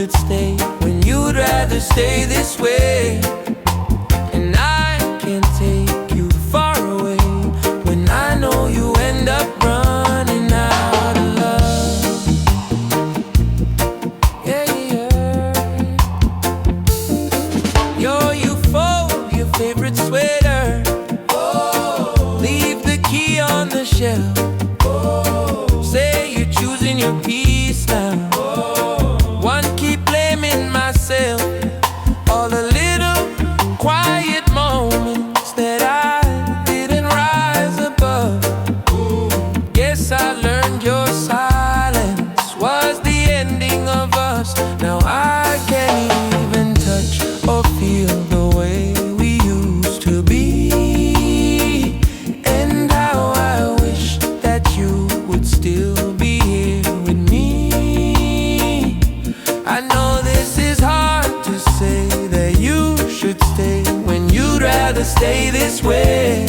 should stay when you'd rather stay this way. And I can't take you far away when I know you end up running out of love. Yeah, yeah. Yo, you fold your favorite sweater, leave the key on the shelf. Say you're choosing your peace now. One, keep blaming myself. All the little quiet moments that I didn't rise above. Guess I learned your silence was the ending of us. Now I can't even touch or feel the way we used to be. And how I wish that you would still be here with me. I know this is hard to say, that you should stay when you'd rather stay this way.